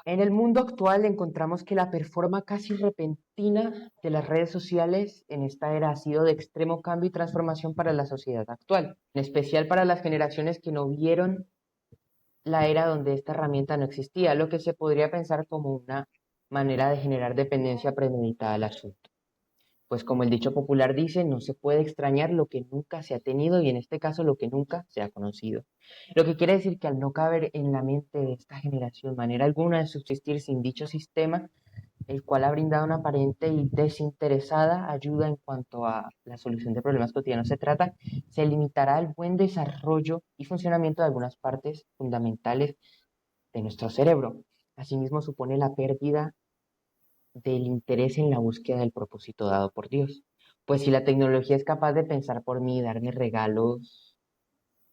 En el mundo actual encontramos que la performance casi repentina de las redes sociales en esta era ha sido de extremo cambio y transformación para la sociedad actual, en especial para las generaciones que no vieron la era donde esta herramienta no existía, lo que se podría pensar como una manera de generar dependencia premeditada al asunto. Pues como el dicho popular dice, no se puede extrañar lo que nunca se ha tenido y en este caso lo que nunca se ha conocido. Lo que quiere decir que al no caber en la mente de esta generación manera alguna de subsistir sin dicho sistema, el cual ha brindado una aparente y desinteresada ayuda en cuanto a la solución de problemas cotidianos se trata, se limitará al buen desarrollo y funcionamiento de algunas partes fundamentales de nuestro cerebro. Asimismo, supone la pérdida del interés en la búsqueda del propósito dado por Dios. Pues si la tecnología es capaz de pensar por mí, darme regalos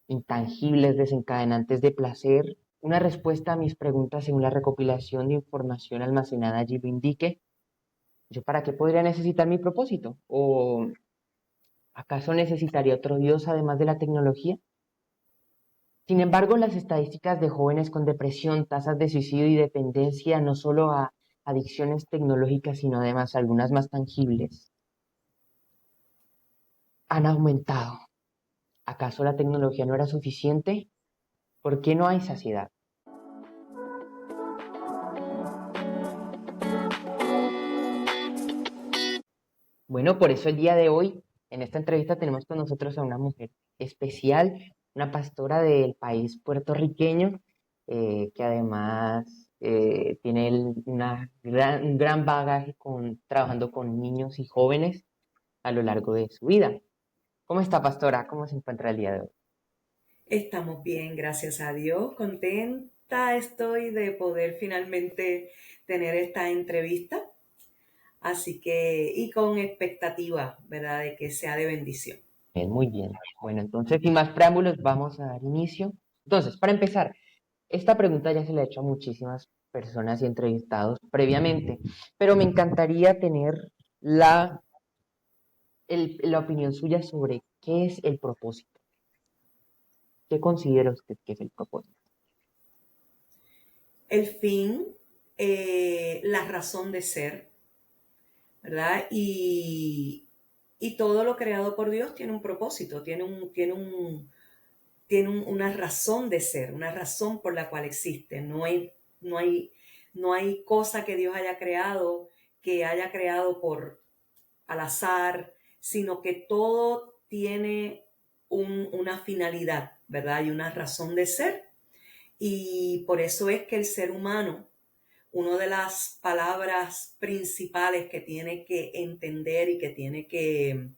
intangibles, desencadenantes de placer, una respuesta a mis preguntas según la recopilación de información almacenada allí lo indique, ¿yo para qué podría necesitar mi propósito? ¿O acaso necesitaría otro Dios además de la tecnología? Sin embargo, las estadísticas de jóvenes con depresión, tasas de suicidio y dependencia no solo a adicciones tecnológicas, sino además algunas más tangibles, han aumentado. ¿Acaso la tecnología no era suficiente? ¿Por qué no hay saciedad? Bueno, por eso el día de hoy, en esta entrevista, tenemos con nosotros a una mujer especial, una pastora del país puertorriqueño, que además tiene un gran bagaje trabajando con niños y jóvenes a lo largo de su vida. ¿Cómo está, pastora? ¿Cómo se encuentra el día de hoy? Estamos bien, gracias a Dios. Contenta estoy de poder finalmente tener esta entrevista. Así que, y con expectativa, ¿verdad?, de que sea de bendición. Bien, muy bien. Bueno, entonces, sin más preámbulos, vamos a dar inicio. Entonces, para empezar, esta pregunta ya se la he hecho a muchísimas personas y entrevistados previamente, pero me encantaría tener la, la opinión suya sobre qué es el propósito. ¿Qué considera usted que es el propósito? El fin, la razón de ser, ¿verdad? Y todo lo creado por Dios tiene un propósito, una razón de ser, una razón por la cual existe. No hay, no hay cosa que Dios haya creado por al azar, sino que todo tiene una finalidad, ¿verdad? Y una razón de ser. Y por eso es que el ser humano, una de las palabras principales que tiene que entender y que tiene que,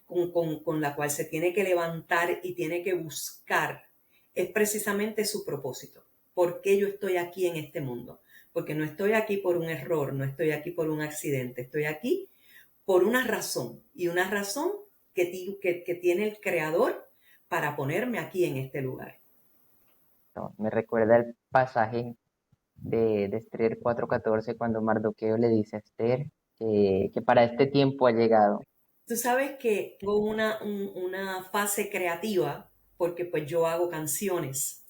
con la cual se tiene que levantar y tiene que buscar, es precisamente su propósito. ¿Por qué yo estoy aquí en este mundo? Porque no estoy aquí por un error, no estoy aquí por un accidente, estoy aquí por una razón, y una razón que tiene el Creador para ponerme aquí en este lugar. No, me recuerda el pasaje de Esther 4:14 cuando Mardoqueo le dice a Esther que para este tiempo ha llegado. Tú sabes que tengo una fase creativa porque pues yo hago canciones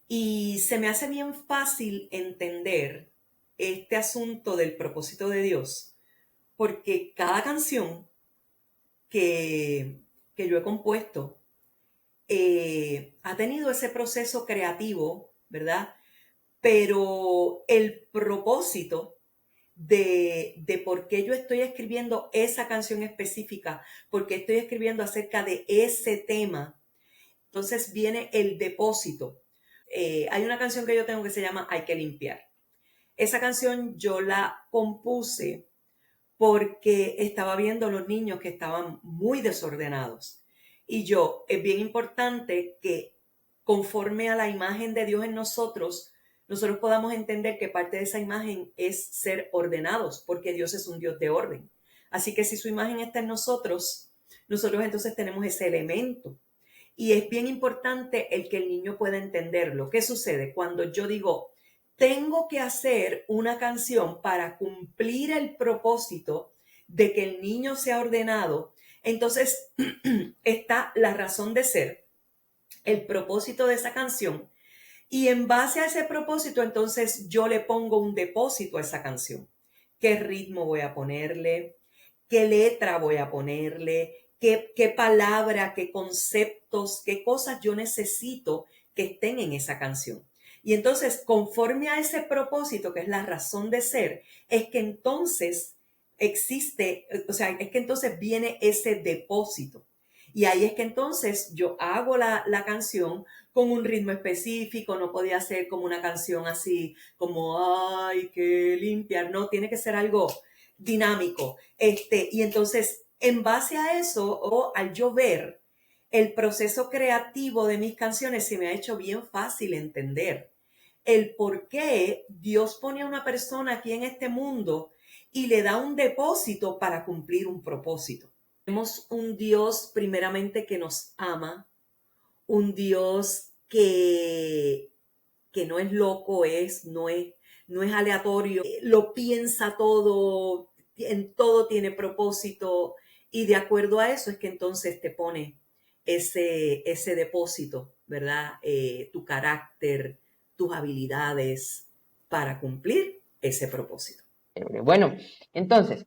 y se me hace bien fácil entender este asunto del propósito de Dios porque cada canción que, que yo he compuesto ha tenido ese proceso creativo, ¿verdad? Pero el propósito de por qué yo estoy escribiendo esa canción específica, porque estoy escribiendo acerca de ese tema, entonces viene el depósito. Hay una canción que yo tengo que se llama Hay que limpiar. Esa canción yo la compuse porque estaba viendo los niños que estaban muy desordenados. Y yo, es bien importante que conforme a la imagen de Dios en nosotros podamos entender que parte de esa imagen es ser ordenados, porque Dios es un Dios de orden. Así que si su imagen está en nosotros entonces tenemos ese elemento. Y es bien importante el que el niño pueda entenderlo. ¿Qué sucede? Cuando yo digo, tengo que hacer una canción para cumplir el propósito de que el niño sea ordenado, entonces está la razón de ser, el propósito de esa canción, Y en base a ese propósito, entonces yo le pongo un depósito a esa canción. ¿Qué ritmo voy a ponerle? ¿Qué letra voy a ponerle? ¿Qué palabra, qué conceptos, qué cosas yo necesito que estén en esa canción? Y entonces, conforme a ese propósito, que es la razón de ser, es que entonces existe, o sea, es que entonces viene ese depósito. Y ahí es que entonces yo hago la canción con un ritmo específico, no podía ser como una canción así, como, ay, que limpiar, no, tiene que ser algo dinámico. Y entonces, en base a eso, o al yo ver el proceso creativo de mis canciones, se me ha hecho bien fácil entender el por qué Dios pone a una persona aquí en este mundo y le da un depósito para cumplir un propósito. Tenemos un Dios primeramente que nos ama, un Dios que no es loco, no es aleatorio, lo piensa todo, en todo tiene propósito y de acuerdo a eso es que entonces te pone ese depósito, ¿verdad? Tu carácter, tus habilidades para cumplir ese propósito. Bueno, entonces,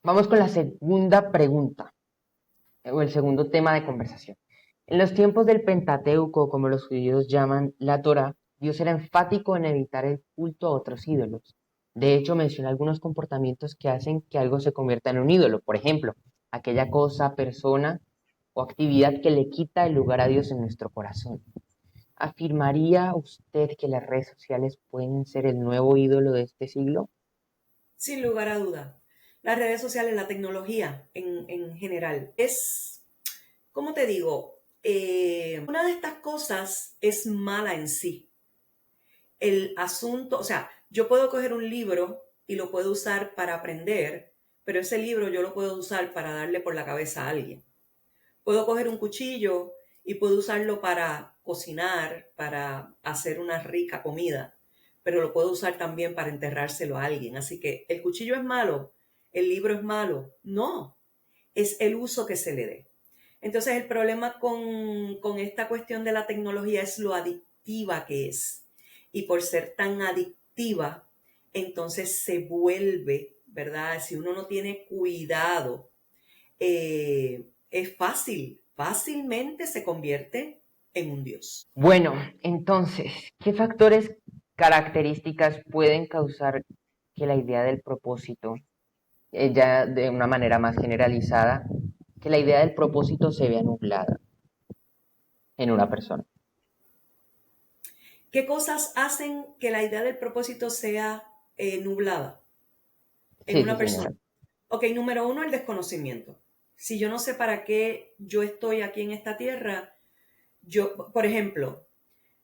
vamos con la segunda pregunta, o el segundo tema de conversación. En los tiempos del Pentateuco, como los judíos llaman la Torá, Dios era enfático en evitar el culto a otros ídolos. De hecho, menciona algunos comportamientos que hacen que algo se convierta en un ídolo. Por ejemplo, aquella cosa, persona o actividad que le quita el lugar a Dios en nuestro corazón. ¿Afirmaría usted que las redes sociales pueden ser el nuevo ídolo de este siglo? Sin lugar a duda, las redes sociales, la tecnología en general, ¿cómo te digo? Una de estas cosas es mala en sí. El asunto, o sea, yo puedo coger un libro y lo puedo usar para aprender, pero ese libro yo lo puedo usar para darle por la cabeza a alguien. Puedo coger un cuchillo y puedo usarlo para cocinar, para hacer una rica comida, pero lo puedo usar también para enterrárselo a alguien. Así que el cuchillo es malo, el libro es malo. No, es el uso que se le dé. Entonces el problema con esta cuestión de la tecnología es lo adictiva que es. Y por ser tan adictiva, entonces se vuelve, ¿verdad? Si uno no tiene cuidado, es fácilmente se convierte en un dios. Bueno, entonces, ¿qué factores, características pueden causar que la idea del propósito, ya de una manera más generalizada, que la idea del propósito se vea nublada en una persona? ¿Qué cosas hacen que la idea del propósito sea nublada en Sí, sí, una persona? señora. Ok, número uno, el desconocimiento. Si yo no sé para qué yo estoy aquí en esta tierra, yo, por ejemplo,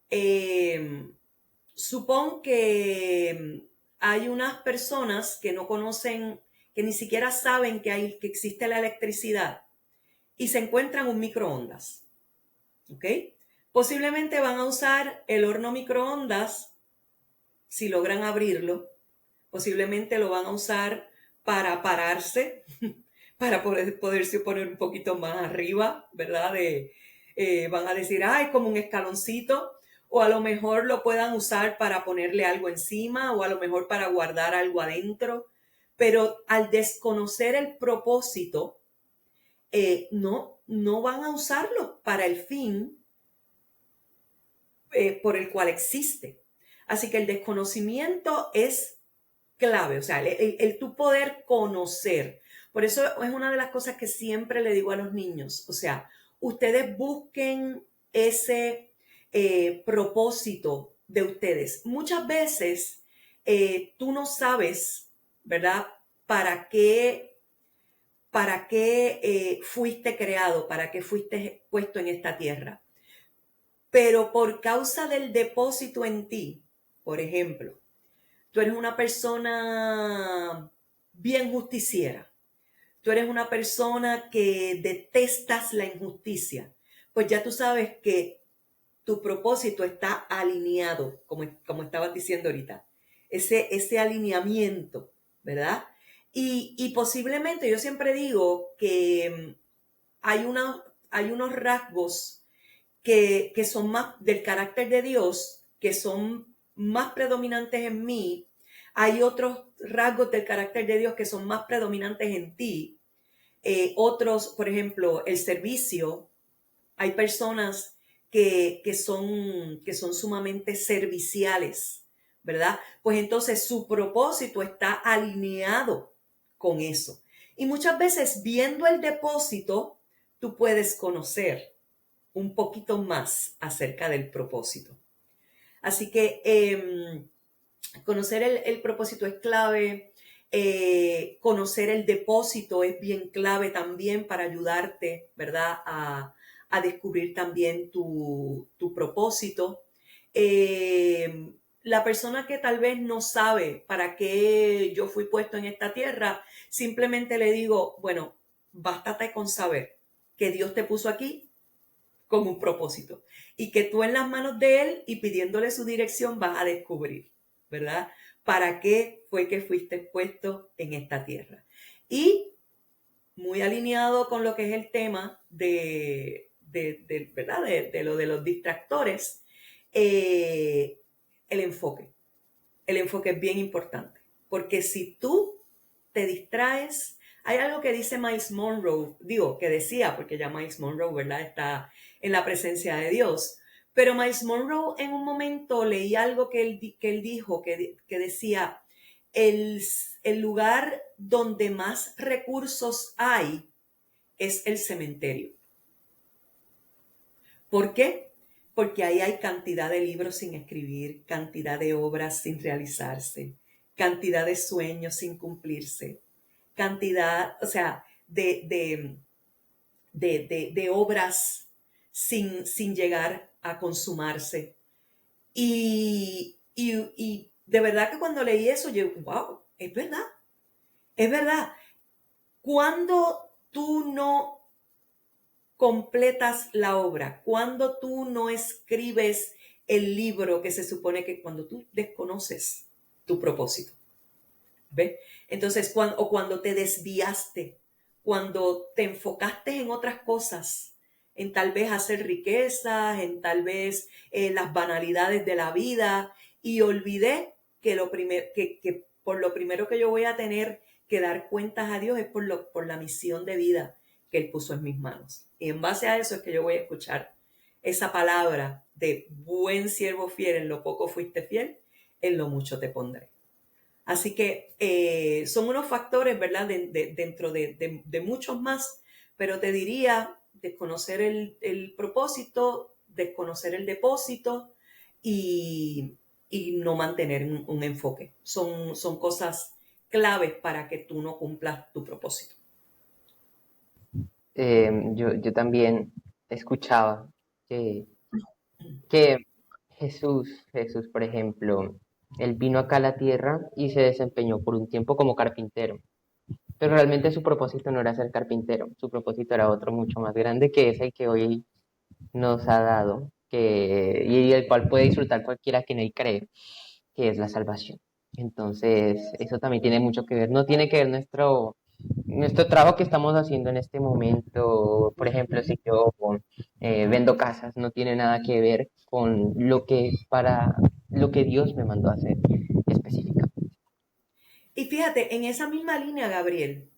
eh, supón que hay unas personas que no conocen, que ni siquiera saben que existe la electricidad y se encuentran un microondas. ¿Ok? Posiblemente van a usar el horno microondas si logran abrirlo. Posiblemente lo van a usar para pararse, para poderse poner un poquito más arriba, ¿verdad? Van a decir, ah, es como un escaloncito, o a lo mejor lo puedan usar para ponerle algo encima, o a lo mejor para guardar algo adentro, pero al desconocer el propósito, no van a usarlo para el fin por el cual existe. Así que el desconocimiento es clave, o sea, el tu poder conocer. Por eso es una de las cosas que siempre le digo a los niños, o sea, ustedes busquen ese propósito de ustedes. Muchas veces tú no sabes, ¿verdad? Para qué fuiste creado, para qué fuiste puesto en esta tierra. Pero por causa del depósito en ti, por ejemplo, tú eres una persona bien justiciera, tú eres una persona que detestas la injusticia, pues ya tú sabes que tu propósito está alineado, como estabas diciendo ahorita, ese alineamiento, ¿verdad? Y posiblemente yo siempre digo que hay unos rasgos que son más del carácter de Dios, que son más predominantes en mí. Hay otros rasgos del carácter de Dios que son más predominantes en ti. Otros, por ejemplo, el servicio. Hay personas que son sumamente serviciales, ¿verdad? Pues entonces su propósito está alineado con eso. Y muchas veces viendo el depósito, tú puedes conocer un poquito más acerca del propósito. Así que conocer el propósito es clave. Conocer el depósito es bien clave también para ayudarte, ¿verdad? A descubrir también tu propósito. La persona que tal vez no sabe para qué yo fui puesto en esta tierra, simplemente le digo, bueno, bástate con saber que Dios te puso aquí con un propósito y que tú en las manos de Él y pidiéndole su dirección vas a descubrir, ¿verdad? ¿Para qué fue que fuiste puesto en esta tierra? Y muy alineado con lo que es el tema ¿verdad? De lo de los distractores, el enfoque. El enfoque es bien importante, porque si tú te distraes, hay algo que dice Miles Monroe, digo, que decía, porque ya Miles Monroe, ¿verdad? Está en la presencia de Dios. Pero Miles Monroe en un momento leí algo que él dijo, que decía, el lugar donde más recursos hay es el cementerio. ¿Por qué? Porque ahí hay cantidad de libros sin escribir, cantidad de obras sin realizarse, cantidad de sueños sin cumplirse, cantidad, o sea, de obras sin llegar a consumarse. Y de verdad que cuando leí eso, yo, wow, es verdad, es verdad. Cuando tú no completas la obra, cuando tú no escribes el libro que se supone que cuando tú desconoces tu propósito, ¿ves? Entonces, cuando te desviaste, cuando te enfocaste en otras cosas, en tal vez hacer riquezas, en tal vez las banalidades de la vida, y olvidé que, que por lo primero que yo voy a tener que dar cuentas a Dios es por la misión de vida que Él puso en mis manos. Y en base a eso es que yo voy a escuchar esa palabra de buen siervo fiel, en lo poco fuiste fiel, en lo mucho te pondré. Así que son unos factores, ¿verdad? Dentro de muchos más, pero te diría desconocer el propósito, desconocer el depósito y, y no mantener un enfoque. Son cosas claves para que tú no cumplas tu propósito. Yo también escuchaba que, que Jesús, por ejemplo, él vino acá a la tierra y se desempeñó por un tiempo como carpintero, pero realmente su propósito no era ser carpintero, su propósito era otro mucho más grande que ese que hoy nos ha dado, y el cual puede disfrutar cualquiera que en él cree, que es la salvación. Entonces, eso también tiene mucho que ver, no tiene que ver nuestro trabajo que estamos haciendo en este momento, por ejemplo, si yo vendo casas, no tiene nada que ver con para lo que Dios me mandó a hacer específicamente. Y fíjate, en esa misma línea, Gabriel,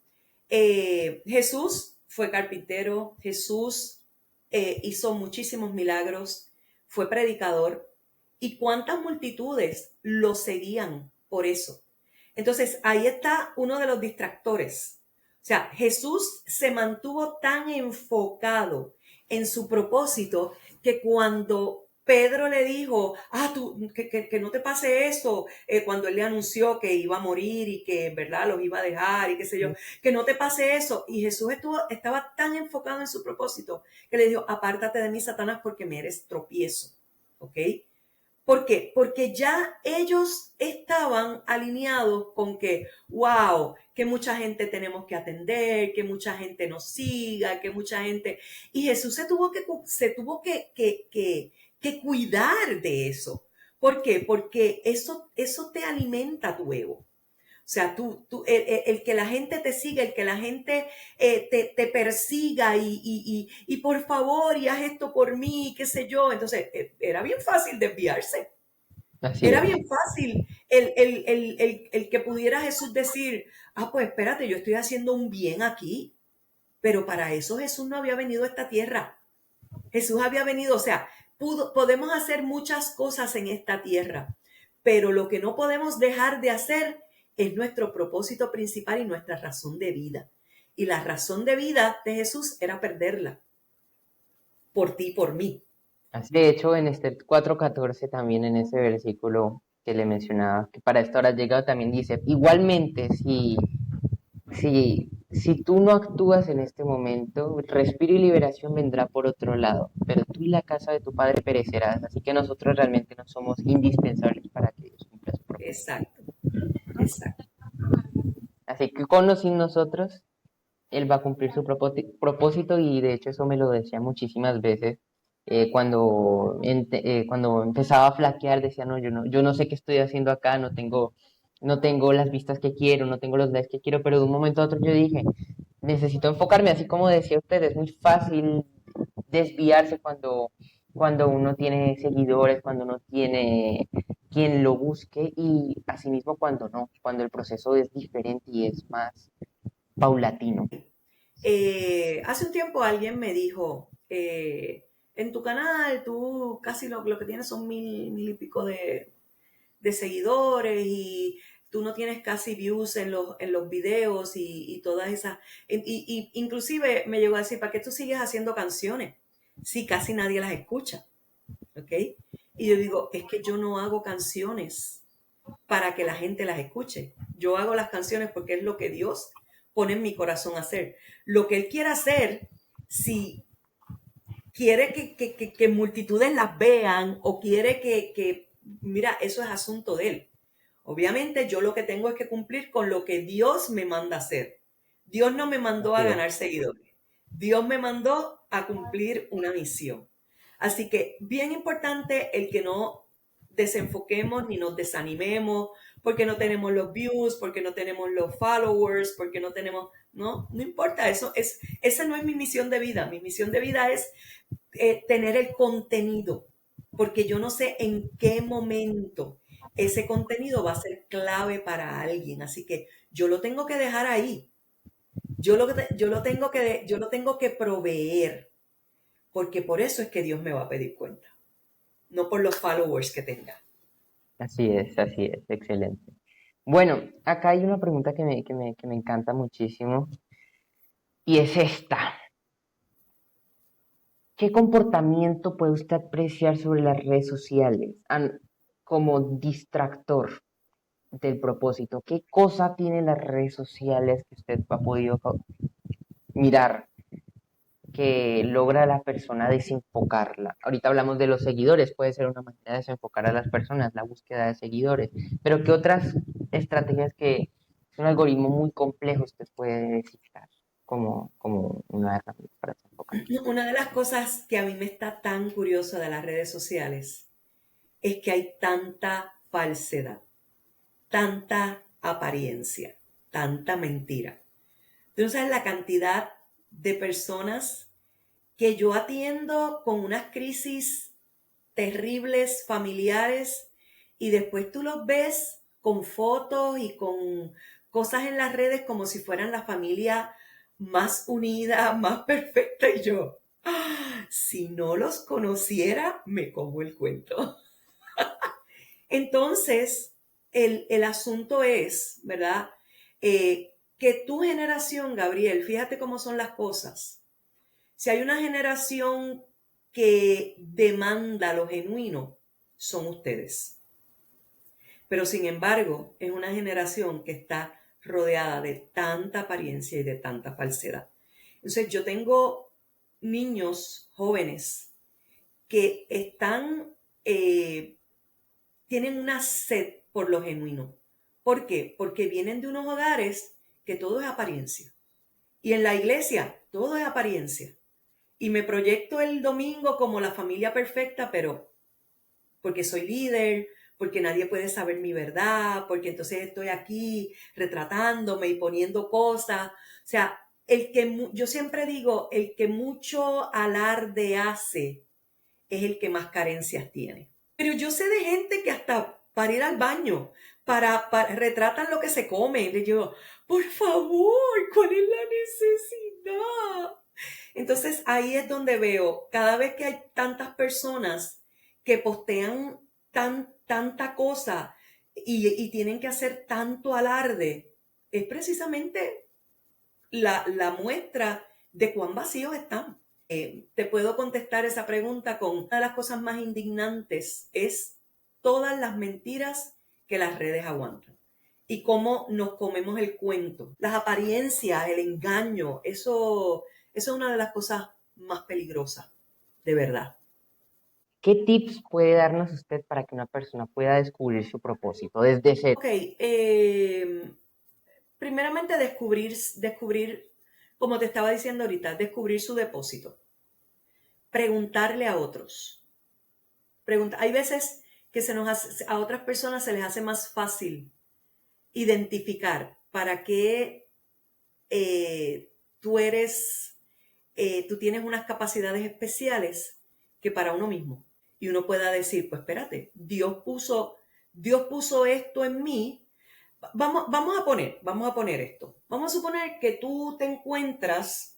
Jesús fue carpintero, Jesús hizo muchísimos milagros, fue predicador, y cuántas multitudes lo seguían por eso. Entonces, ahí está uno de los distractores. O sea, Jesús se mantuvo tan enfocado en su propósito que cuando Pedro le dijo, que no te pase eso, cuando él le anunció que iba a morir y que en verdad los iba a dejar y qué sé yo, que no te pase eso. Y Jesús estaba tan enfocado en su propósito que le dijo, apártate de mí, Satanás, porque me eres tropiezo. ¿Ok? ¿Por qué? Porque ya ellos estaban alineados con que, wow, que mucha gente tenemos que atender, que mucha gente nos siga, que mucha gente... Y Jesús se tuvo que cuidar de eso. ¿Por qué? Porque eso te alimenta tu ego. sea, el que la gente te siga, el que la gente te persiga y por favor, y haz esto por mí, qué sé yo. Entonces, era bien fácil desviarse. Así Era es. bien fácil el que pudiera Jesús decir, pues espérate, yo estoy haciendo un bien aquí, pero para eso Jesús no había venido a esta tierra. Jesús había venido, o sea, podemos hacer muchas cosas en esta tierra, pero lo que no podemos dejar de hacer es nuestro propósito principal y nuestra razón de vida. Y la razón de vida de Jesús era perderla por ti y por mí. De hecho, en este 4:14 también en ese versículo que le mencionaba, que para esta hora has llegado, también dice, igualmente, si tú no actúas en este momento, respiro y liberación vendrá por otro lado, pero tú y la casa de tu padre perecerás, así que nosotros realmente no somos indispensables para que Dios cumpla su propósito. Exacto, exacto. Así que con o sin nosotros, Él va a cumplir su propósito y de hecho eso me lo decía muchísimas veces cuando empezaba a flaquear, decía, no, yo no sé qué estoy haciendo acá, no tengo las vistas que quiero, no tengo los likes que quiero, pero de un momento a otro yo dije, necesito enfocarme, así como decía usted, es muy fácil desviarse cuando uno tiene seguidores, cuando uno tiene quien lo busque y asimismo cuando el proceso es diferente y es más paulatino. Hace un tiempo alguien me dijo, en tu canal tú casi lo que tienes son mil y pico de seguidores y tú no tienes casi views en los videos y todas esas. Inclusive me llegó a decir, ¿para qué tú sigues haciendo canciones si casi nadie las escucha? ¿Ok? Y yo digo, es que yo no hago canciones para que la gente las escuche. Yo hago las canciones porque es lo que Dios pone en mi corazón hacer. Lo que Él quiere hacer, si quiere que multitudes las vean o quiere mira, eso es asunto de Él. Obviamente yo lo que tengo es que cumplir con lo que Dios me manda hacer. Dios no me mandó a Así es. ganar seguidores. Dios me mandó a cumplir una misión. Así que bien importante el que no desenfoquemos ni nos desanimemos porque no tenemos los views, porque no tenemos los followers, porque no tenemos, no importa, esa no es mi misión de vida. Mi misión de vida es tener el contenido, porque yo no sé en qué momento ese contenido va a ser clave para alguien, así que yo lo tengo que dejar ahí. Yo lo tengo que proveer, porque por eso es que Dios me va a pedir cuenta, no por los followers que tenga. Así es, excelente. Bueno, acá hay una pregunta que me encanta muchísimo y es esta. ¿Qué comportamiento puede usted apreciar sobre las redes sociales como distractor del propósito? ¿Qué cosa tienen las redes sociales que usted ha podido mirar que logra a la persona desenfocarla? Ahorita hablamos de los seguidores, puede ser una manera de desenfocar a las personas, la búsqueda de seguidores, pero ¿qué otras estrategias que es un algoritmo muy complejo usted puede descifrar como una herramienta para desenfocar? Una de las cosas que a mí me está tan curiosa de las redes sociales es que hay tanta falsedad, tanta apariencia, tanta mentira. Tú no sabes la cantidad de personas que yo atiendo con unas crisis terribles familiares y después tú los ves con fotos y con cosas en las redes como si fueran la familia más unida, más perfecta y yo, si no los conociera, me como el cuento. Entonces, el asunto es, ¿verdad? Que tu generación, Gabriel, fíjate cómo son las cosas. Si hay una generación que demanda lo genuino, son ustedes. Pero sin embargo, es una generación que está rodeada de tanta apariencia y de tanta falsedad. Entonces, yo tengo niños jóvenes que eh, tienen una sed por lo genuino. ¿Por qué? Porque vienen de unos hogares que todo es apariencia. Y en la iglesia, todo es apariencia. Y me proyecto el domingo como la familia perfecta, pero porque soy líder, porque nadie puede saber mi verdad, porque entonces estoy aquí retratándome y poniendo cosas. O sea, yo siempre digo, el que mucho alarde hace es el que más carencias tiene. Pero yo sé de gente que hasta para ir al baño, retratan lo que se come. Y yo, por favor, ¿cuál es la necesidad? Entonces ahí es donde veo, cada vez que hay tantas personas que postean tanta cosa y tienen que hacer tanto alarde, es precisamente la muestra de cuán vacíos están. Te puedo contestar esa pregunta con una de las cosas más indignantes es todas las mentiras que las redes aguantan y cómo nos comemos el cuento. Las apariencias, el engaño, eso es una de las cosas más peligrosas, de verdad. ¿Qué tips puede darnos usted para que una persona pueda descubrir su propósito desde cero? Ok, primeramente descubrir, como te estaba diciendo ahorita, descubrir su depósito. Preguntarle a otros. Hay veces que a otras personas se les hace más fácil identificar para qué tú tú tienes unas capacidades especiales que para uno mismo. Y uno pueda decir, pues espérate, Dios puso esto en mí. Vamos a poner esto. Vamos a suponer que tú te encuentras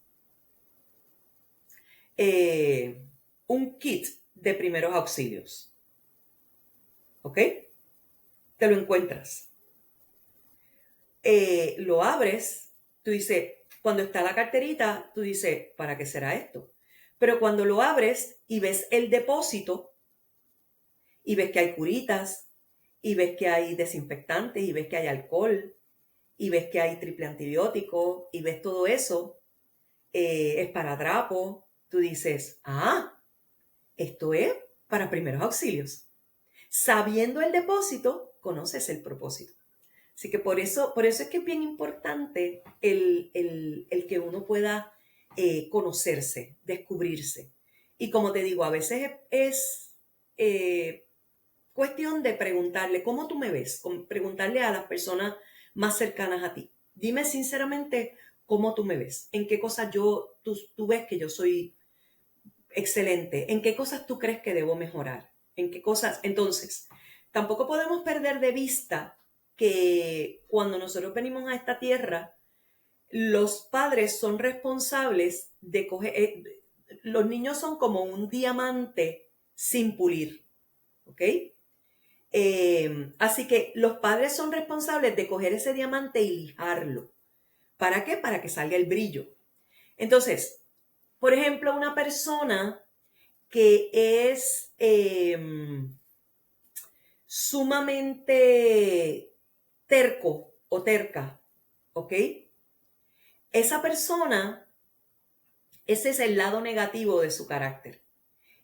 un kit de primeros auxilios. ¿Ok? Te lo encuentras. Lo abres, tú dices, cuando está la carterita, tú dices, ¿para qué será esto? Pero cuando lo abres y ves el depósito, y ves que hay curitas, y ves que hay desinfectantes, y ves que hay alcohol, y ves que hay triple antibiótico, y ves todo eso, esparadrapo, tú dices, esto es para primeros auxilios. Sabiendo el depósito, conoces el propósito. Así que por eso es que es bien importante el que uno pueda conocerse, descubrirse. Y como te digo, a veces es cuestión de preguntarle, ¿cómo tú me ves? Preguntarle a las personas más cercanas a ti. Dime sinceramente cómo tú me ves, en qué cosas tú ves que yo soy excelente, en qué cosas tú crees que debo mejorar, en qué cosas. Entonces, tampoco podemos perder de vista que cuando nosotros venimos a esta tierra, los padres son responsables de coger, los niños son como un diamante sin pulir, ¿ok? Así que los padres son responsables de coger ese diamante y lijarlo. ¿Para qué? Para que salga el brillo. Entonces, por ejemplo, una persona que es sumamente terco o terca, ¿ok? Esa persona, ese es el lado negativo de su carácter.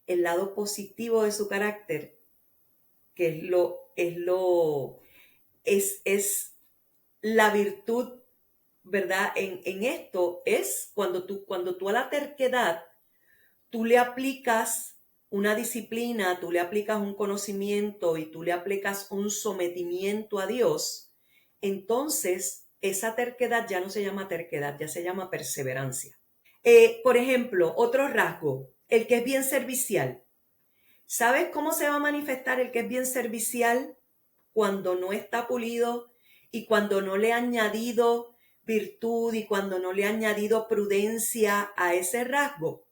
El lado positivo de su carácter, que es la virtud, ¿verdad? En esto es cuando tú a la terquedad, tú le aplicas una disciplina, tú le aplicas un conocimiento y tú le aplicas un sometimiento a Dios, entonces esa terquedad ya no se llama terquedad, ya se llama perseverancia. Por ejemplo, otro rasgo, el que es bien servicial. ¿Sabes cómo se va a manifestar el que es bien servicial? Cuando no está pulido y cuando no le ha añadido virtud y cuando no le ha añadido prudencia a ese rasgo.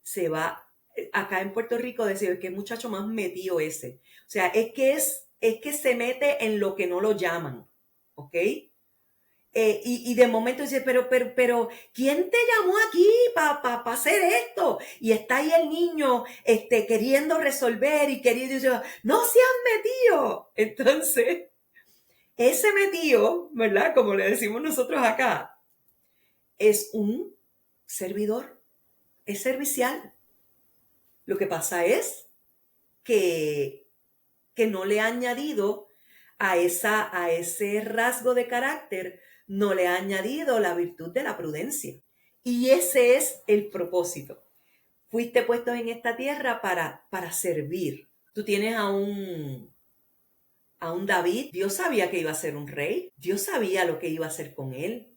Se va, acá en Puerto Rico decir, qué muchacho más metido ese. O sea, es que se mete en lo que no lo llaman, ¿ok? Y de momento dice, pero, ¿quién te llamó aquí para hacer esto? Y está ahí el niño queriendo resolver y queriendo decir, no se han metido. Entonces, ese metido, ¿verdad? Como le decimos nosotros acá, es un servidor, es servicial. Lo que pasa es que, que no le ha añadido a ese rasgo de carácter, no le ha añadido la virtud de la prudencia. Y ese es el propósito. Fuiste puestos en esta tierra para servir. Tú tienes a un a un David, Dios sabía que iba a ser un rey, Dios sabía lo que iba a hacer con él,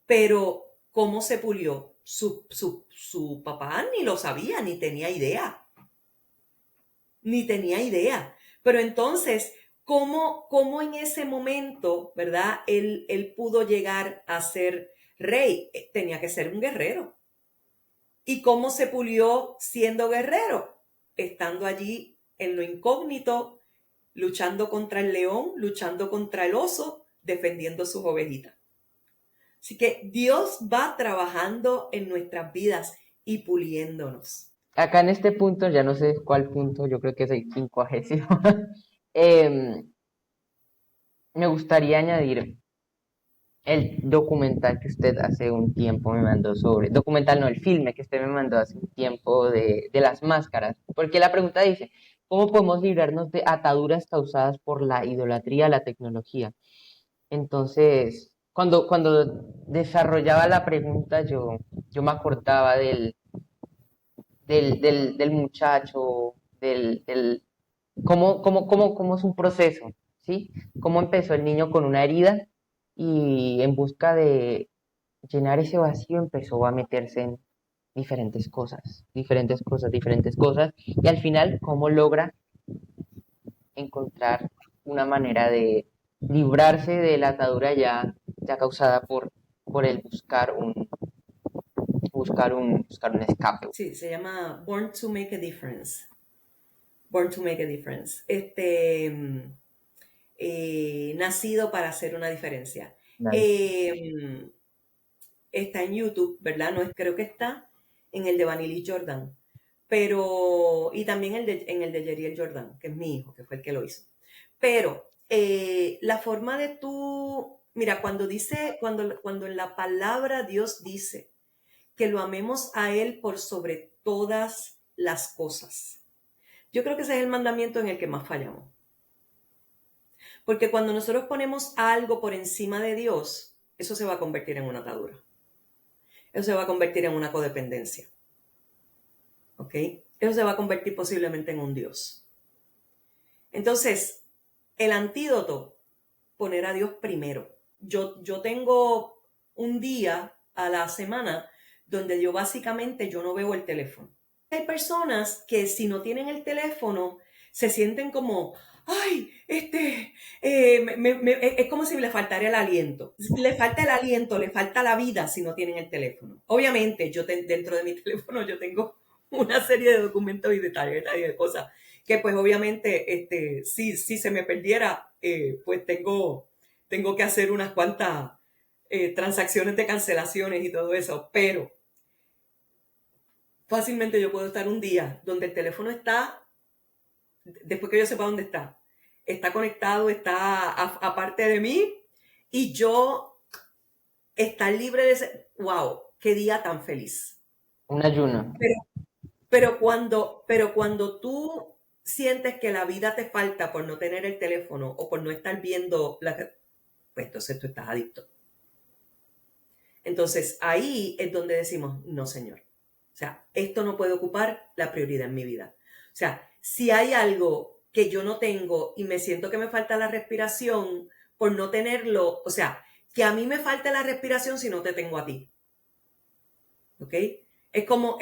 pero ¿cómo se pulió? Su papá ni lo sabía, ni tenía idea, ni tenía idea. Pero entonces, ¿cómo en ese momento, verdad, él pudo llegar a ser rey? Tenía que ser un guerrero. ¿Y cómo se pulió siendo guerrero? Estando allí en lo incógnito, luchando contra el león, luchando contra el oso, defendiendo sus ovejitas. Así que Dios va trabajando en nuestras vidas y puliéndonos. Acá en este punto, ya no sé cuál punto, yo creo que es el 50º, em, me gustaría añadir el documental que usted hace un tiempo me mandó sobre, documental no, el filme que usted me mandó hace un tiempo de las máscaras, porque la pregunta dice, ¿cómo podemos librarnos de ataduras causadas por la idolatría a la tecnología? Entonces, cuando desarrollaba la pregunta, yo me acordaba del muchacho, cómo es un proceso, ¿sí? Cómo empezó el niño con una herida y en busca de llenar ese vacío empezó a meterse en diferentes cosas, y al final cómo logra encontrar una manera de librarse de la atadura ya causada por el buscar un escape. Sí, se llama Born to Make a Difference. Born to Make a Difference. Nacido para hacer una diferencia. Nice. Eh, Está en YouTube, ¿verdad? No es, creo que está en el de Vanilly Jordan. Pero, y también en el de Yeriel Jordan, que es mi hijo, que fue el que lo hizo. Pero la forma de tú, mira, cuando en la palabra Dios dice que lo amemos a Él por sobre todas las cosas. Yo creo que ese es el mandamiento en el que más fallamos. Porque cuando nosotros ponemos algo por encima de Dios, eso se va a convertir en una atadura. Eso se va a convertir en una codependencia. ¿Ok? Eso se va a convertir posiblemente en un Dios. Entonces, el antídoto, poner a Dios primero. Yo tengo un día a la semana donde yo no veo el teléfono. Hay personas que si no tienen el teléfono se sienten como, ay, es como si le faltara el aliento. Le falta el aliento, le falta la vida si no tienen el teléfono. Obviamente, dentro de mi teléfono yo tengo una serie de documentos y de tarjetas y de cosas que pues obviamente si se me perdiera, pues tengo que hacer unas cuantas transacciones de cancelaciones y todo eso, pero fácilmente yo puedo estar un día donde el teléfono está, después que yo sepa dónde está conectado, está aparte de mí y yo estar libre de ese, wow, qué día tan feliz. Un ayuno. Pero cuando tú sientes que la vida te falta por no tener el teléfono o por no estar viendo, pues entonces tú estás adicto. Entonces ahí es donde decimos, no señor. O sea, esto no puede ocupar la prioridad en mi vida. O sea, si hay algo que yo no tengo y me siento que me falta la respiración por no tenerlo, o sea, que a mí me falta la respiración si no te tengo a ti. ¿Ok? Es como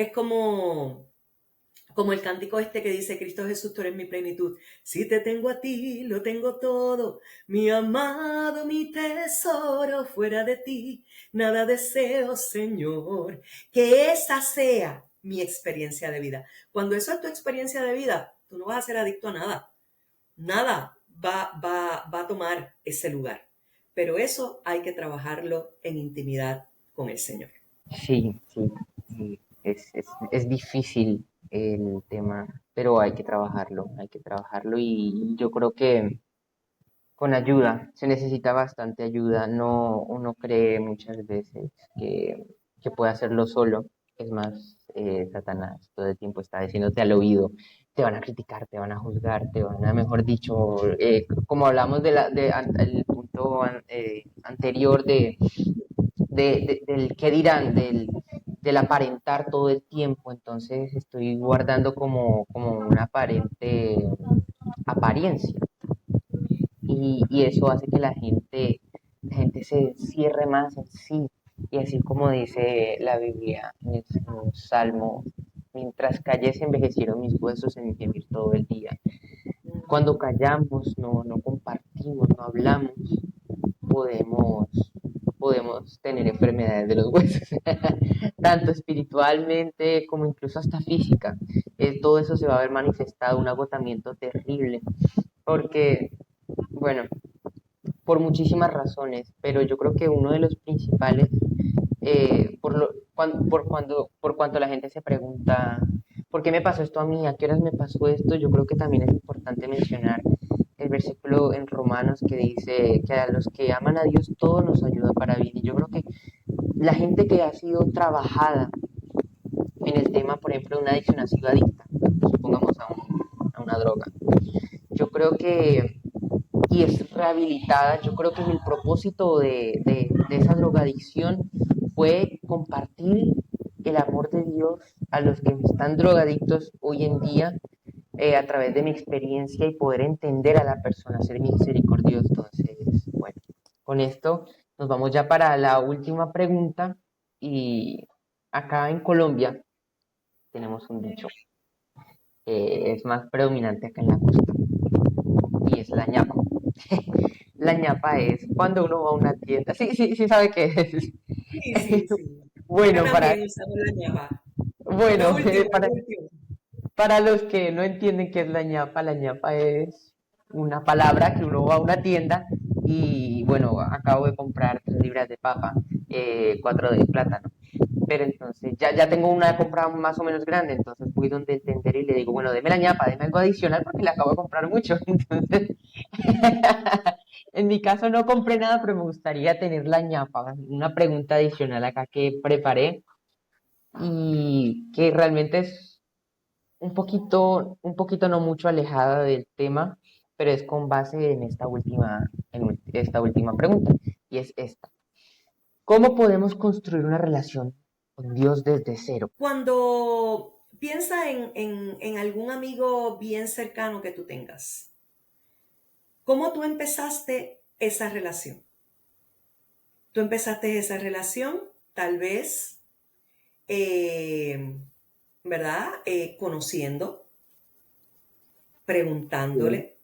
el cántico que dice, Cristo Jesús, tú eres mi plenitud. Si te tengo a ti, lo tengo todo. Mi amado, mi tesoro, fuera de ti, nada deseo, Señor. Que esa sea mi experiencia de vida. Cuando eso es tu experiencia de vida, tú no vas a ser adicto a nada. Nada va a tomar ese lugar. Pero eso hay que trabajarlo en intimidad con el Señor. Sí. Es difícil el tema, pero hay que trabajarlo y yo creo que con ayuda, se necesita bastante ayuda, no, uno cree muchas veces que puede hacerlo solo, es más, Satanás todo el tiempo está diciéndote al oído, te van a criticar, te van a juzgar, te van a, mejor dicho, como hablamos el punto anterior del qué dirán, del aparentar todo el tiempo, entonces estoy guardando como una aparente apariencia. y eso hace que la gente se cierre más en sí. Y así como dice la Biblia en un salmo, mientras callé se envejecieron mis huesos en mi gemir todo el día. Cuando callamos, no compartimos, no hablamos, podemos, podemos tener enfermedades de los huesos, tanto espiritualmente como incluso hasta física. Todo eso se va a ver manifestado, un agotamiento terrible, porque, bueno, por muchísimas razones, pero yo creo que uno de los principales, por cuanto la gente se pregunta, ¿por qué me pasó esto a mí? ¿A qué horas me pasó esto? Yo creo que también es importante mencionar el versículo en Romanos que dice que a los que aman a Dios todo nos ayuda para bien. Y yo creo que la gente que ha sido trabajada en el tema, por ejemplo, de una adicción, ha sido adicta, supongamos a una droga. Yo creo que y es rehabilitada. Yo creo que el propósito de esa drogadicción fue compartir el amor de Dios a los que están drogadictos hoy en día a través de mi experiencia y poder entender a la persona, ser misericordioso. Entonces, bueno, con esto nos vamos ya para la última pregunta y acá en Colombia tenemos un dicho que es más predominante acá en la costa y es la ñapa. La ñapa es cuando uno va a una tienda. Sí, sí, sí sabe qué es. Sí, sí, sí. Acá Bueno, también usamos la ñapa. Lo bueno, último, para, lo último. para los que no entienden qué es la ñapa es una palabra que uno va a una tienda y bueno, acabo de comprar 3 libras de papa, 4 de plátano. Pero entonces ya tengo una compra más o menos grande, entonces voy donde el tendero y le digo, bueno, deme la ñapa, deme algo adicional porque le acabo de comprar mucho. Entonces, en mi caso no compré nada, pero me gustaría tener la ñapa. Una pregunta adicional acá que preparé y que realmente es un poquito no mucho alejada del tema, pero es con base en esta última pregunta, y es esta. ¿Cómo podemos construir una relación con Dios desde cero? Cuando piensa en algún amigo bien cercano que tú tengas, ¿cómo tú empezaste esa relación? Tú empezaste esa relación tal vez, eh, ¿verdad? Conociendo, Sí. preguntándole,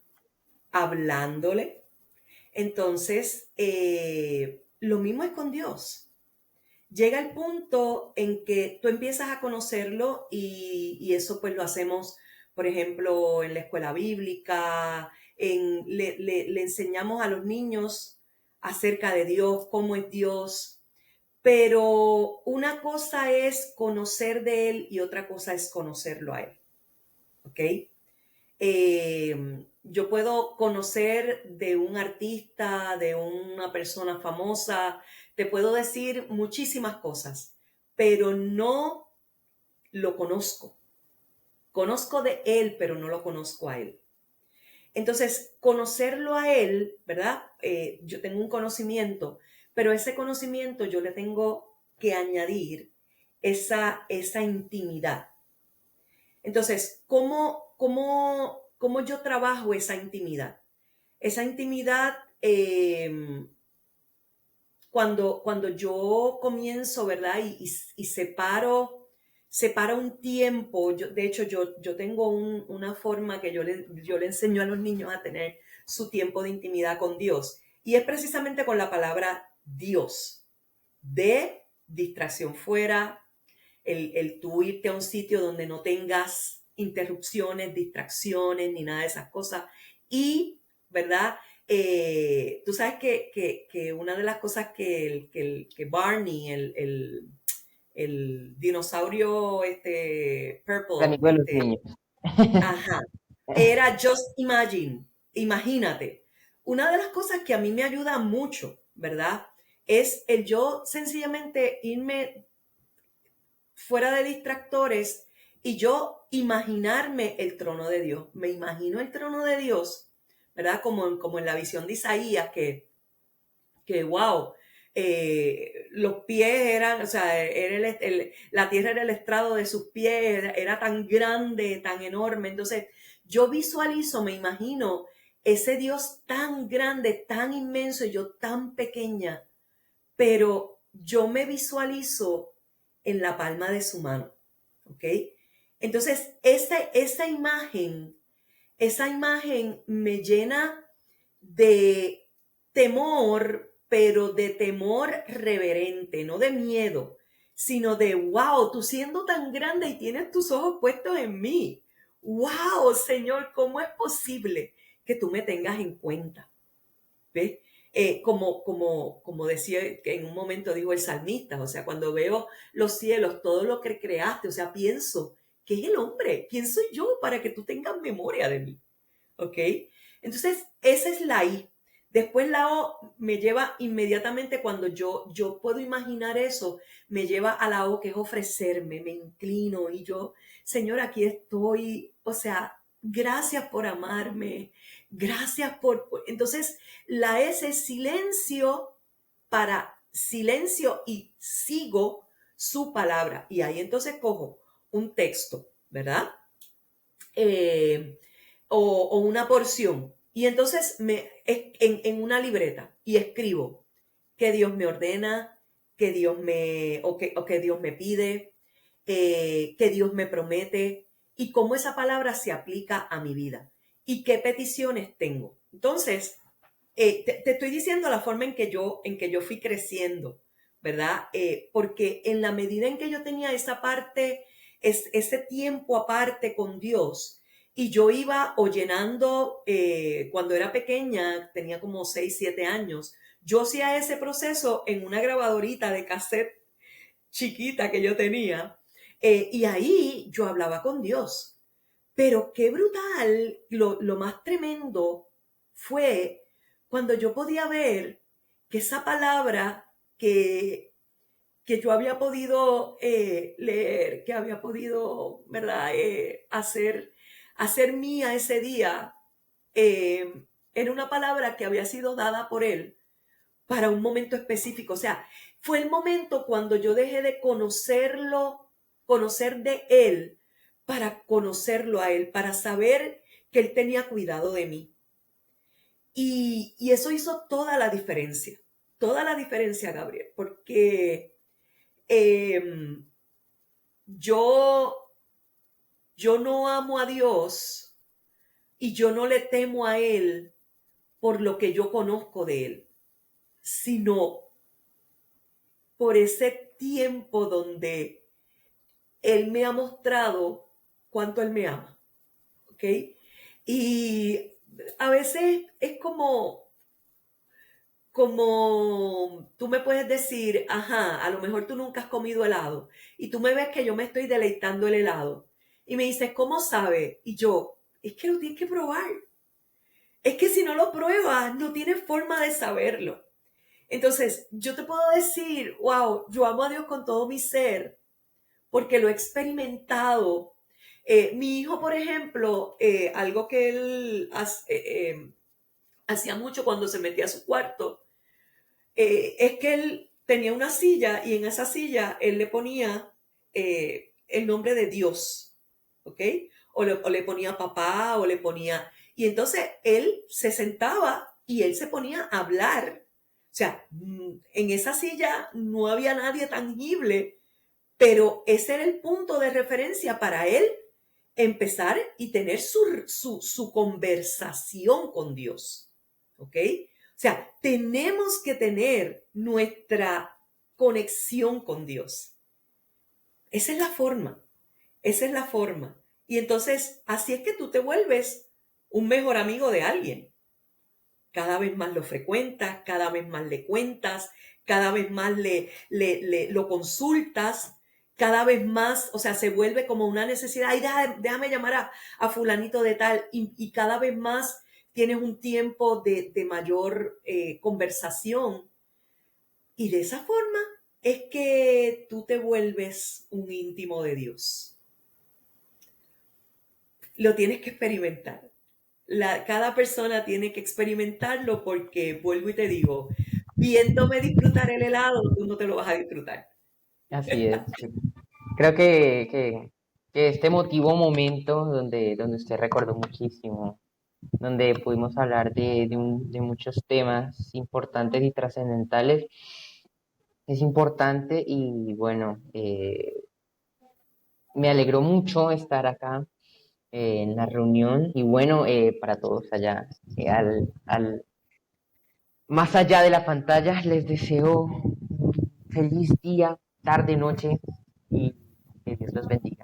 hablándole. Entonces, lo mismo es con Dios. Llega el punto en que tú empiezas a conocerlo y eso pues lo hacemos, por ejemplo, en la escuela bíblica, le enseñamos a los niños acerca de Dios, cómo es Dios, pero una cosa es conocer de Él y otra cosa es conocerlo a Él, ¿ok? Yo puedo conocer de un artista, de una persona famosa, te puedo decir muchísimas cosas, pero no lo conozco. Conozco de él, pero no lo conozco a él. Entonces, conocerlo a él, ¿verdad? Yo tengo un conocimiento, pero ese conocimiento yo le tengo que añadir esa intimidad. Entonces, ¿cómo yo trabajo esa intimidad? Esa intimidad, cuando yo comienzo, ¿verdad? Y separo un tiempo. De hecho, yo tengo una forma que yo le enseño a los niños a tener su tiempo de intimidad con Dios. Y es precisamente con la palabra Dios. De distracción fuera, el tú irte a un sitio donde no tengas interrupciones, distracciones, ni nada de esas cosas. Y, ¿verdad? Tú sabes que una de las cosas que Barney, el dinosaurio El purple, amigo de los niños. ajá, era Just Imagine, imagínate. Una de las cosas que a mí me ayuda mucho, ¿verdad? Es el yo sencillamente irme fuera de distractores y yo imaginarme el trono de Dios. Me imagino el trono de Dios, ¿verdad? Como en la visión de Isaías, que wow, los pies eran, o sea, la tierra era el estrado de sus pies, era tan grande, tan enorme. Entonces, yo visualizo, me imagino ese Dios tan grande, tan inmenso, y yo tan pequeña, pero yo me visualizo en la palma de su mano, ¿ok? Entonces, esa imagen me llena de temor, pero de temor reverente, no de miedo, sino de, wow, tú siendo tan grande y tienes tus ojos puestos en mí. Wow, Señor, ¿cómo es posible que tú me tengas en cuenta? ¿Ves? Como decía que en un momento dijo el salmista, o sea, cuando veo los cielos, todo lo que creaste, o sea, pienso, ¿qué es el hombre? ¿Quién soy yo para que tú tengas memoria de mí? ¿Ok? Entonces, esa es la I. Después la O me lleva inmediatamente cuando yo puedo imaginar eso, me lleva a la O que es ofrecerme, me inclino y yo, Señor, aquí estoy, o sea, gracias por amarme, gracias Entonces, la S es silencio para silencio y sigo su palabra. Y ahí entonces cojo un texto, ¿verdad? Eh, o una porción. Y entonces en una libreta y escribo que Dios me ordena, que Dios o que Dios me pide, que Dios me promete y cómo esa palabra se aplica a mi vida y qué peticiones tengo. Entonces, te estoy diciendo la forma en que yo fui creciendo, ¿verdad? Porque en la medida en que yo tenía esa parte, ese tiempo aparte con Dios, y yo iba o llenando, cuando era pequeña, tenía como 6 7 años, yo hacía ese proceso en una grabadorita de cassette chiquita que yo tenía, y ahí yo hablaba con Dios. Pero qué brutal, lo más tremendo fue cuando yo podía ver que esa palabra que yo había podido leer, que había podido, ¿verdad?, hacer mía ese día, era una palabra que había sido dada por él para un momento específico. O sea, fue el momento cuando yo dejé de conocerlo, conocer de él, para conocerlo a él, para saber que él tenía cuidado de mí. Y eso hizo toda la diferencia, Gabriel, porque eh, yo, yo no amo a Dios y yo no le temo a Él por lo que yo conozco de Él, sino por ese tiempo donde Él me ha mostrado cuánto Él me ama, ¿ok? Y a veces es como tú me puedes decir, ajá, a lo mejor tú nunca has comido helado y tú me ves que yo me estoy deleitando el helado y me dices, ¿cómo sabe? Y yo, es que lo tienes que probar. Es que si no lo pruebas, no tienes forma de saberlo. Entonces, yo te puedo decir, wow, yo amo a Dios con todo mi ser porque lo he experimentado. Mi hijo, por ejemplo, algo que él hacía mucho cuando se metía a su cuarto, es que él tenía una silla y en esa silla él le ponía el nombre de Dios, ¿ok? O le ponía papá o le ponía... Y entonces él se sentaba y él se ponía a hablar. O sea, en esa silla no había nadie tangible, pero ese era el punto de referencia para él empezar y tener su conversación con Dios, ¿ok? O sea, tenemos que tener nuestra conexión con Dios. Esa es la forma, esa es la forma. Y entonces, así es que tú te vuelves un mejor amigo de alguien. Cada vez más lo frecuentas, cada vez más le cuentas, cada vez más lo consultas, cada vez más, o sea, se vuelve como una necesidad. Ay, déjame llamar a fulanito de tal y cada vez más tienes un tiempo de mayor conversación. Y de esa forma es que tú te vuelves un íntimo de Dios. Lo tienes que experimentar. Cada persona tiene que experimentarlo porque, vuelvo y te digo, viéndome disfrutar el helado, tú no te lo vas a disfrutar. Así es. Creo que este emotivo momento donde usted recordó muchísimo donde pudimos hablar de muchos temas importantes y trascendentales. Es importante y bueno, me alegró mucho estar acá en la reunión y bueno, para todos allá, más allá de la pantalla, les deseo un feliz día, tarde, noche y que Dios los bendiga.